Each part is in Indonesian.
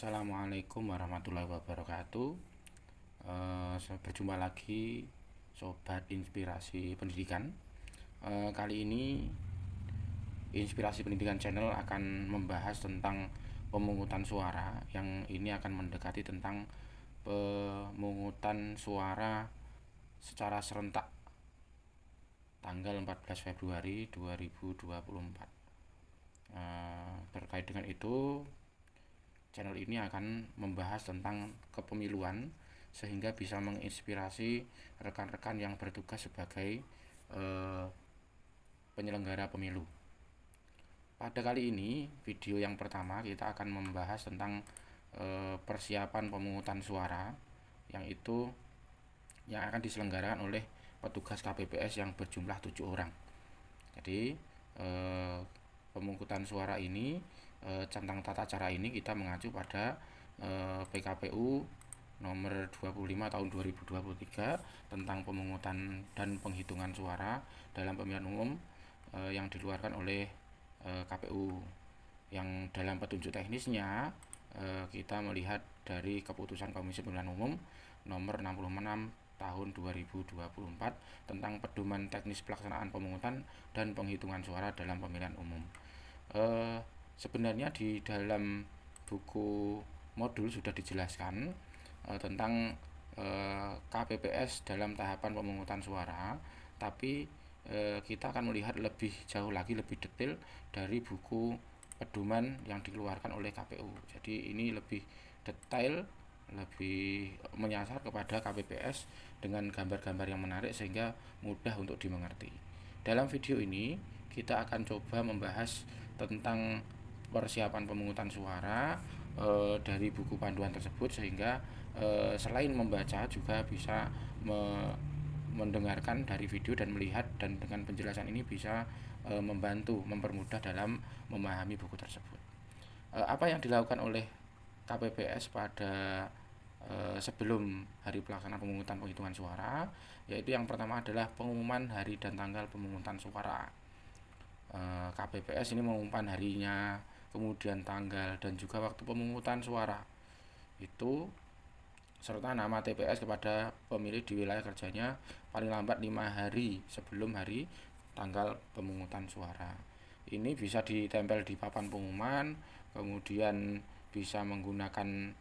Assalamualaikum warahmatullahi wabarakatuh. Berjumpa lagi Sobat Inspirasi Pendidikan. Kali ini Inspirasi Pendidikan Channel akan membahas tentang pemungutan suara. Yang ini akan mendekati tentang pemungutan suara secara serentak tanggal 14 Februari 2024. Terkait dengan itu, channel ini akan membahas tentang kepemiluan sehingga bisa menginspirasi rekan-rekan yang bertugas sebagai penyelenggara pemilu. Pada kali ini, video yang pertama kita akan membahas tentang persiapan pemungutan suara yang akan diselenggarakan oleh petugas KPPS yang berjumlah 7 orang. Jadi pemungutan suara ini, tentang tata cara ini kita mengacu pada PKPU nomor 25 tahun 2023 tentang pemungutan dan penghitungan suara dalam pemilihan umum yang dikeluarkan oleh KPU. Yang dalam petunjuk teknisnya kita melihat dari keputusan Komisi Pemilihan Umum nomor 66 tahun 2024 tentang pedoman teknis pelaksanaan pemungutan dan penghitungan suara dalam pemilihan umum. Sebenarnya di dalam buku modul sudah dijelaskan tentang KPPS dalam tahapan pemungutan suara, tapi kita akan melihat lebih jauh lagi, lebih detail dari buku pedoman yang dikeluarkan oleh KPU. Jadi ini lebih detail, lebih menyasar kepada KPPS dengan gambar-gambar yang menarik sehingga mudah untuk dimengerti. Dalam video ini kita akan coba membahas tentang persiapan pemungutan suara dari buku panduan tersebut sehingga selain membaca juga bisa mendengarkan dari video dan melihat, dan dengan penjelasan ini bisa membantu, mempermudah dalam memahami buku tersebut. Apa yang dilakukan oleh KPPS pada sebelum hari pelaksanaan pemungutan penghitungan suara, yaitu yang pertama adalah pengumuman hari dan tanggal pemungutan suara. KPPS ini mengumumkan harinya, kemudian tanggal dan juga waktu pemungutan suara itu, serta nama TPS kepada pemilih di wilayah kerjanya paling lambat 5 hari sebelum hari tanggal pemungutan suara. Ini bisa ditempel di papan pengumuman, kemudian bisa menggunakan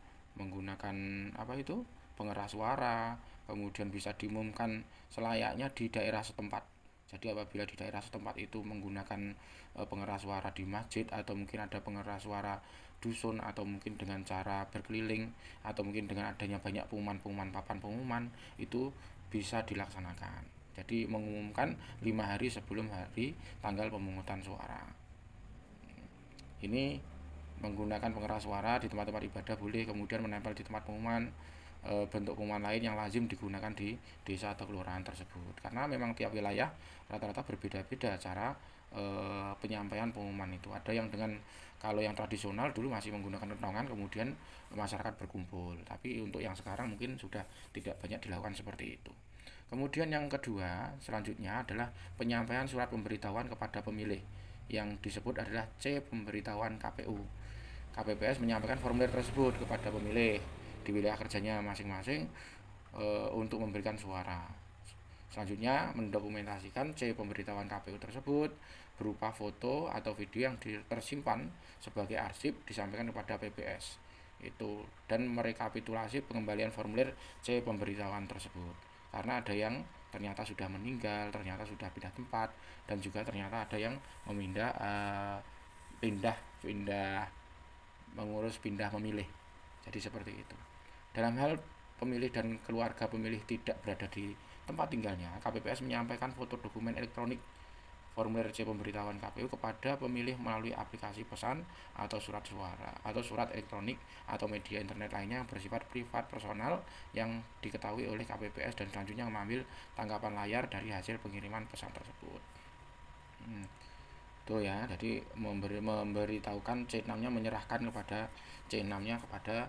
pengeras suara, kemudian bisa diumumkan selayaknya di daerah setempat. Jadi apabila di daerah setempat itu menggunakan pengeras suara di masjid, atau mungkin ada pengeras suara dusun, atau mungkin dengan cara berkeliling, atau mungkin dengan adanya banyak pengumuman papan pengumuman, itu bisa dilaksanakan. Jadi mengumumkan 5 hari sebelum hari tanggal pemungutan suara. Ini menggunakan pengeras suara di tempat-tempat ibadah boleh, kemudian menempel di tempat pengumuman. Bentuk pengumuman lain yang lazim digunakan di desa atau kelurahan tersebut, karena memang tiap wilayah rata-rata berbeda-beda cara penyampaian pengumuman itu. Ada yang kalau yang tradisional dulu masih menggunakan kentongan, kemudian masyarakat berkumpul, tapi untuk yang sekarang mungkin sudah tidak banyak dilakukan seperti itu. Kemudian yang kedua selanjutnya adalah penyampaian surat pemberitahuan kepada pemilih, yang disebut adalah C pemberitahuan KPU. KPPS menyampaikan formulir tersebut kepada pemilih di wilayah kerjanya masing-masing untuk memberikan suara. Selanjutnya mendokumentasikan C pemberitahuan KPU tersebut berupa foto atau video yang tersimpan sebagai arsip, disampaikan kepada PPS itu, dan merekapitulasi pengembalian formulir C pemberitahuan tersebut, karena ada yang ternyata sudah meninggal, ternyata sudah pindah tempat, dan juga ternyata ada yang mengurus pindah memilih. Jadi seperti itu. Dalam hal pemilih dan keluarga pemilih tidak berada di tempat tinggalnya, KPPS menyampaikan foto dokumen elektronik formulir C pemberitahuan KPU kepada pemilih melalui aplikasi pesan atau surat suara atau surat elektronik atau media internet lainnya yang bersifat privat personal yang diketahui oleh KPPS, dan selanjutnya mengambil tangkapan layar dari hasil pengiriman pesan tersebut. Itu ya, jadi memberitahukan C6-nya, menyerahkan kepada C6-nya kepada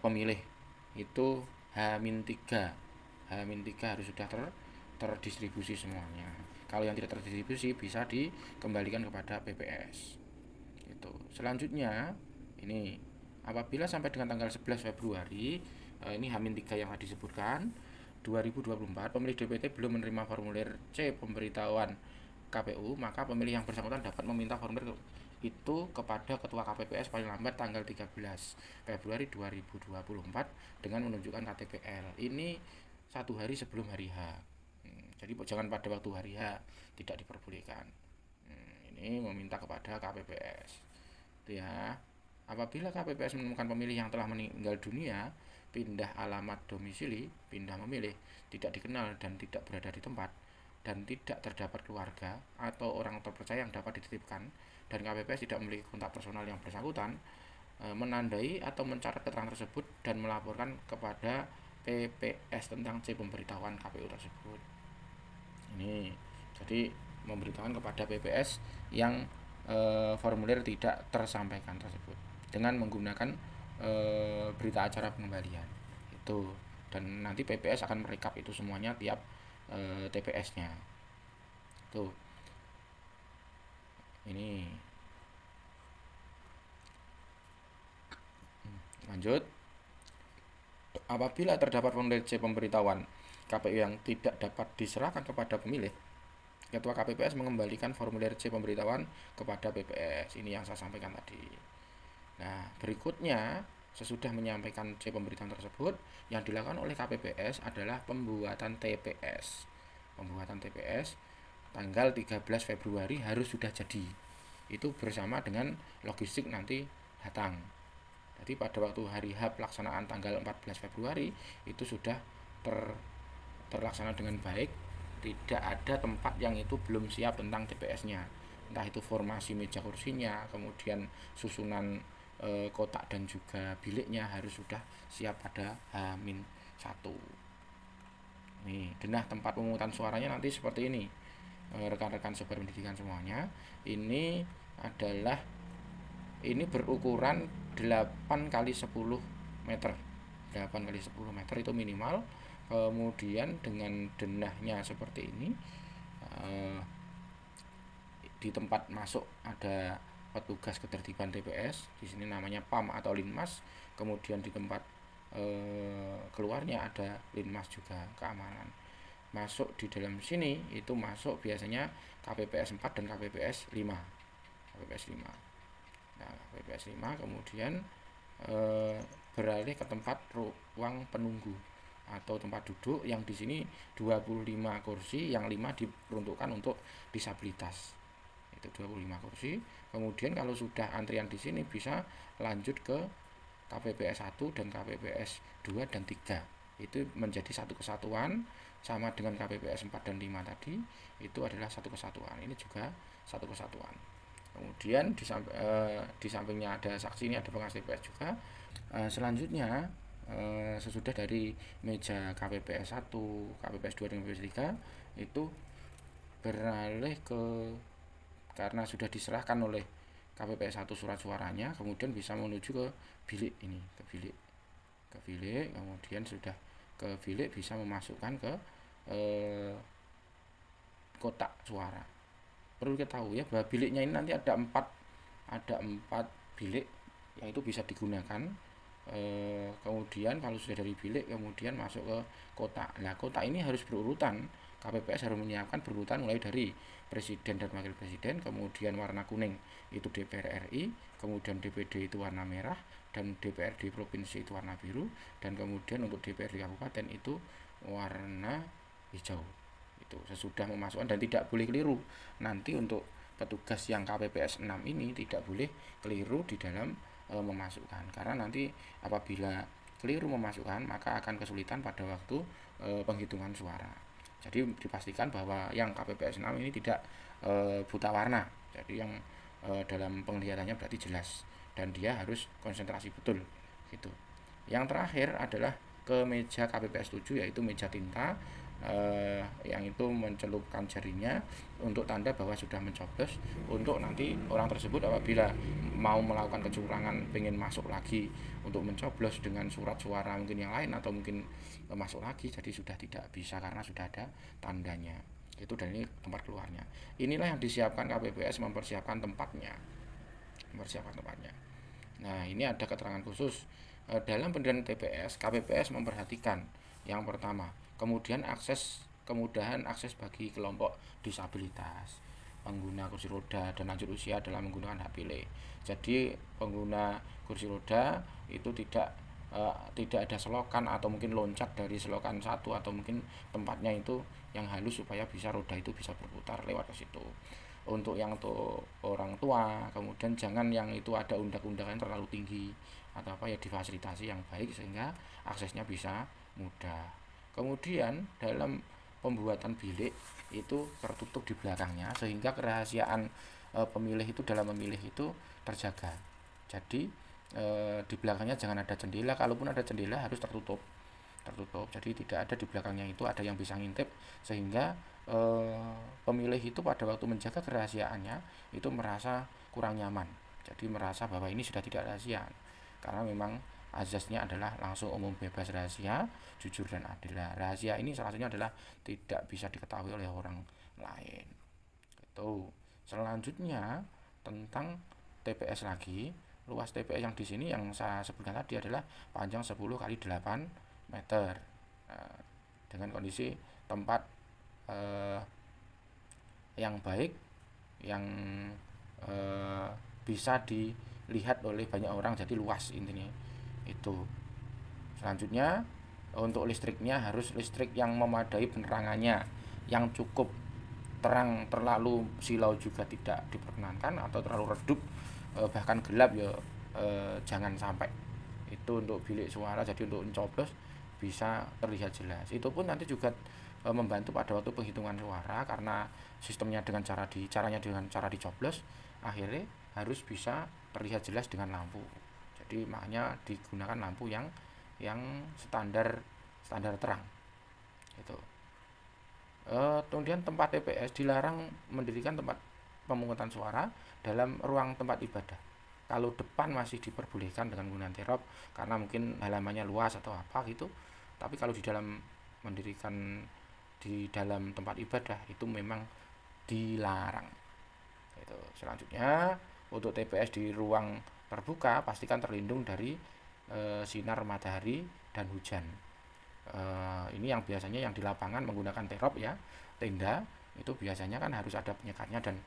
pemilih itu H-3 harus sudah terdistribusi semuanya. Kalau yang tidak terdistribusi bisa dikembalikan kepada PPS. Itu. Selanjutnya ini Apabila sampai dengan tanggal 11 Februari, ini H-3 yang tadi disebutkan, 2024 pemilih DPT belum menerima formulir C pemberitahuan KPU, maka pemilih yang bersangkutan dapat meminta formulir itu kepada Ketua KPPS paling lambat tanggal 13 Februari 2024 dengan menunjukkan KTPL. Ini 1 hari sebelum hari H. Jadi jangan pada waktu hari H, tidak diperbolehkan. Ini meminta kepada KPPS. Itu ya. Apabila KPPS menemukan pemilih yang telah meninggal dunia, pindah alamat domisili, pindah memilih, tidak dikenal dan tidak berada di tempat, dan tidak terdapat keluarga atau orang terpercaya yang dapat dititipkan, dan KPPS tidak memiliki kontak personal yang bersangkutan, menandai atau mencatat keterangan tersebut dan melaporkan kepada PPS tentang C pemberitahuan KPU tersebut. Ini jadi memberitahukan kepada PPS yang formulir tidak tersampaikan tersebut dengan menggunakan berita acara pengembalian itu, dan nanti PPS akan merekap itu semuanya tiap TPS-nya. Tuh. Ini. Lanjut. Apabila terdapat formulir C pemberitahuan KPU yang tidak dapat diserahkan kepada pemilih, Ketua KPPS mengembalikan formulir C pemberitahuan kepada PPS. Ini yang saya sampaikan tadi. Nah, berikutnya sesudah menyampaikan C pemberitahuan tersebut, yang dilakukan oleh KPPS adalah pembuatan TPS. Pembuatan TPS tanggal 13 Februari harus sudah jadi. Itu bersama dengan logistik nanti datang. Jadi pada waktu hari H pelaksanaan tanggal 14 Februari itu sudah terlaksana dengan baik. Tidak ada tempat yang itu belum siap tentang TPS-nya, entah itu formasi meja kursinya, kemudian susunan kotak dan juga biliknya harus sudah siap pada H-1. Nih, denah tempat pemungutan suaranya nanti seperti ini. Rekan-rekan sobat pendidikan semuanya, ini adalah berukuran 8 kali 10 meter. 8 kali 10 meter itu minimal. Kemudian dengan denahnya seperti ini, di tempat masuk ada petugas ketertiban TPS, di sini namanya PAM atau Linmas. Kemudian di tempat keluarnya ada Linmas juga, keamanan. Masuk di dalam sini itu masuk biasanya KPPS 4 dan KPPS 5. KPPS 5. Nah, KPPS 5 kemudian beralih ke tempat ruang penunggu atau tempat duduk yang di sini 25 kursi, yang 5 diperuntukkan untuk disabilitas. Itu 25 kursi. Kemudian kalau sudah antrian di sini bisa lanjut ke KPPS 1 dan KPPS 2 dan 3. Itu menjadi satu kesatuan sama dengan KPPS 4 dan 5 tadi, itu adalah satu kesatuan. Ini juga satu kesatuan. Kemudian di sampingnya ada saksi, ini ada pengawas TPS juga. Selanjutnya sesudah dari meja KPPS 1, KPPS 2 dan KPPS 3 itu beralih ke, karena sudah diserahkan oleh KPPS 1 surat suaranya, kemudian bisa menuju ke bilik ini, ke bilik, kemudian sudah ke bilik bisa memasukkan ke kotak suara. Perlu kita tahu ya bahwa biliknya ini nanti ada 4 bilik yang itu bisa digunakan. Kemudian kalau sudah dari bilik kemudian masuk ke kotak. Nah, kotak ini harus berurutan. KPPS harus menyiapkan berurutan mulai dari presiden dan wakil presiden, kemudian warna kuning itu DPR RI, kemudian DPD itu warna merah, dan DPRD provinsi itu warna biru, dan kemudian untuk DPRD kabupaten itu warna hijau. Itu sesudah memasukkan, dan tidak boleh keliru. Nanti untuk petugas yang KPPS 6 ini tidak boleh keliru di dalam memasukkan, karena nanti apabila keliru memasukkan maka akan kesulitan pada waktu penghitungan suara. Jadi dipastikan bahwa yang KPPS 6 ini tidak buta warna, jadi yang dalam penglihatannya berarti jelas dan dia harus konsentrasi betul gitu. Yang terakhir adalah ke meja KPPS 7, yaitu meja tinta, yang itu mencelupkan jarinya untuk tanda bahwa sudah mencoblos, untuk nanti orang tersebut apabila mau melakukan kecurangan, pengen masuk lagi untuk mencoblos dengan surat suara mungkin yang lain atau mungkin masuk lagi, jadi sudah tidak bisa karena sudah ada tandanya itu. Dan ini tempat keluarnya. Inilah yang disiapkan KPPS, mempersiapkan tempatnya. Nah, ini ada keterangan khusus. Dalam pendirian TPS, KPPS memperhatikan yang pertama, kemudahan akses bagi kelompok disabilitas, pengguna kursi roda dan lanjut usia dalam menggunakan hak pilih. Jadi pengguna kursi roda itu tidak ada selokan atau mungkin loncat dari selokan satu, atau mungkin tempatnya itu yang halus supaya bisa roda itu bisa berputar lewat ke situ. Untuk orang tua, kemudian jangan yang itu ada undak-undakan terlalu tinggi atau apa, ya difasilitasi yang baik sehingga aksesnya bisa mudah. Kemudian dalam pembuatan bilik itu tertutup di belakangnya sehingga kerahasiaan pemilih itu dalam memilih itu terjaga. Jadi di belakangnya jangan ada jendela, kalaupun ada jendela harus tertutup. Jadi tidak ada di belakangnya itu ada yang bisa ngintip, sehingga pemilih itu pada waktu menjaga kerahasiaannya itu merasa kurang nyaman. Jadi merasa bahwa ini sudah tidak rahasia, karena memang azasnya adalah langsung, umum, bebas, rahasia, jujur dan adil. Rahasia ini salah satunya adalah tidak bisa diketahui oleh orang lain. Itu. Selanjutnya tentang TPS lagi. Luas TPS yang di sini yang saya sebutkan tadi adalah panjang 10 kali 8 meter. Nah, dengan kondisi tempat yang baik, yang eh, bisa dilihat oleh banyak orang, jadi luas intinya itu. Selanjutnya untuk listriknya harus listrik yang memadai penerangannya, yang cukup terang, terlalu silau juga tidak diperkenankan, atau terlalu redup bahkan gelap ya jangan sampai. Itu untuk bilik suara, jadi untuk mencoblos bisa terlihat jelas. Itu pun nanti juga membantu pada waktu penghitungan suara, karena sistemnya caranya dengan cara dicoblos, akhirnya harus bisa terlihat jelas dengan lampu. Jadi makanya digunakan lampu yang standar standar terang itu. Kemudian tempat TPS dilarang mendirikan tempat pemungutan suara dalam ruang tempat ibadah. Kalau depan masih diperbolehkan dengan menggunakan terop karena mungkin halamannya luas atau apa gitu. Tapi kalau mendirikan di dalam tempat ibadah itu memang dilarang. Itu. Selanjutnya untuk TPS di ruang terbuka pastikan terlindung dari sinar matahari dan hujan. Ini yang biasanya yang di lapangan menggunakan terop ya, tenda itu biasanya kan harus ada penyekatnya, dan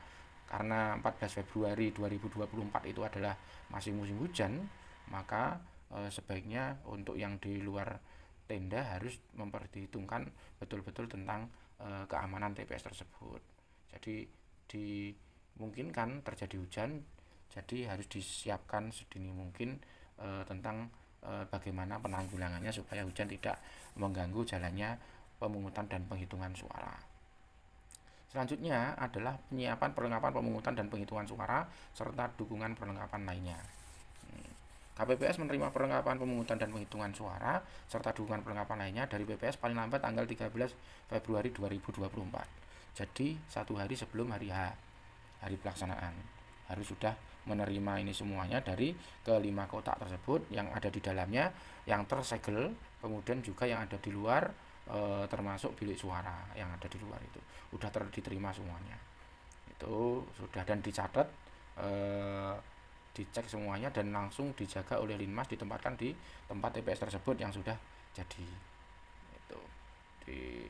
karena 14 Februari 2024 itu adalah masih musim hujan, maka sebaiknya untuk yang di luar tenda harus memperhitungkan betul-betul tentang keamanan TPS tersebut. Jadi dimungkinkan terjadi hujan, jadi harus disiapkan sedini mungkin tentang bagaimana penanggulangannya supaya hujan tidak mengganggu jalannya pemungutan dan penghitungan suara. Selanjutnya adalah penyiapan perlengkapan pemungutan dan penghitungan suara serta dukungan perlengkapan lainnya. KPPS menerima perlengkapan pemungutan dan penghitungan suara serta dukungan perlengkapan lainnya dari BPS paling lambat tanggal 13 Februari 2024. Jadi 1 hari sebelum hari H, hari pelaksanaan, harus sudah menerima ini semuanya dari kelima kotak tersebut yang ada di dalamnya, yang tersegel, kemudian juga yang ada di luar, termasuk bilik suara yang ada di luar itu sudah diterima semuanya. Itu sudah, dan dicatat, dicek semuanya, dan langsung dijaga oleh Linmas, ditempatkan di tempat TPS tersebut yang sudah jadi itu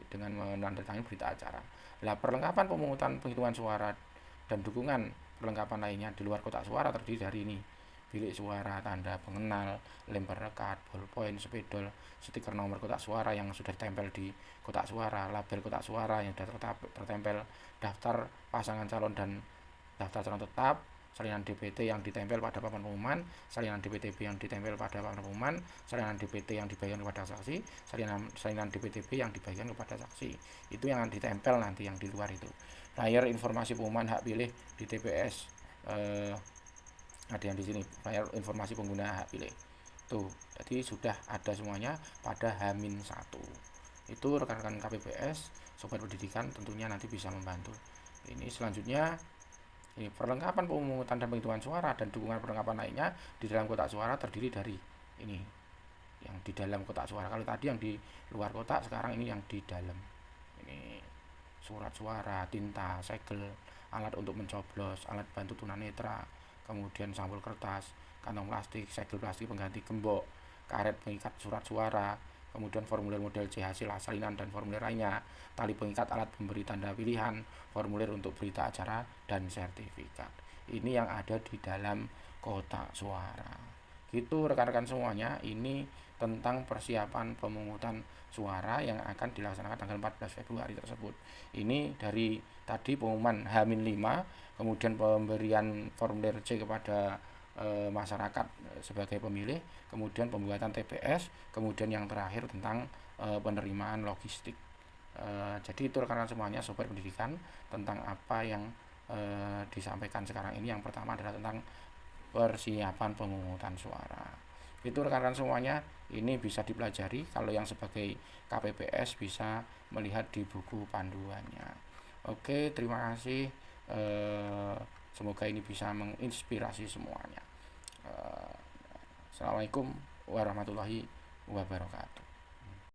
dengan menandatangani berita acara. Nah, perlengkapan pemungutan penghitungan suara dan dukungan perlengkapan lainnya di luar kotak suara terdiri dari ini: bilik suara, tanda pengenal, lem perekat, ballpoint, spidol, stiker nomor kotak suara yang sudah ditempel di kotak suara, label kotak suara yang sudah tertempel, daftar pasangan calon dan daftar calon tetap, salinan DPT yang ditempel pada papan pengumuman, salinan DPTB yang ditempel pada papan pengumuman, salinan DPT yang dibagikan kepada saksi, salinan DPTB yang dibagikan kepada saksi. Itu yang ditempel nanti yang di luar itu. Flyer informasi pengumuman hak pilih di TPS, ada yang di sini flyer informasi pengguna hak pilih. Tuh, jadi sudah ada semuanya pada H-1. Itu rekan-rekan KPPS, sobat pendidikan tentunya nanti bisa membantu. Ini selanjutnya, ini perlengkapan pemungutan dan penghitungan suara dan dukungan perlengkapan lainnya di dalam kotak suara terdiri dari ini, yang di dalam kotak suara. Kalau tadi yang di luar kotak, sekarang ini yang di dalam. Ini surat suara, tinta, segel, alat untuk mencoblos, alat bantu tunanetra, kemudian sampul kertas, kantong plastik, segel plastik pengganti gembok, karet pengikat surat suara, kemudian formulir model C hasil salinan dan formulir lainnya, tali pengikat alat pemberi tanda pilihan, formulir untuk berita acara, dan sertifikat. Ini yang ada di dalam kotak suara. Gitu rekan-rekan semuanya, ini tentang persiapan pemungutan suara yang akan dilaksanakan tanggal 14 Februari tersebut. Ini dari tadi pengumuman H-5, kemudian pemberian formulir C kepada masyarakat sebagai pemilih, kemudian pembuatan TPS, kemudian yang terakhir tentang penerimaan logistik. Jadi itu rekan-rekan semuanya sobat pendidikan tentang apa yang disampaikan sekarang ini. Yang pertama adalah tentang persiapan pemungutan suara. Itu rekan-rekan semuanya, ini bisa dipelajari. Kalau yang sebagai KPPS bisa melihat di buku panduannya. Oke, terima kasih. Semoga ini bisa menginspirasi semuanya. Assalamualaikum warahmatullahi wabarakatuh.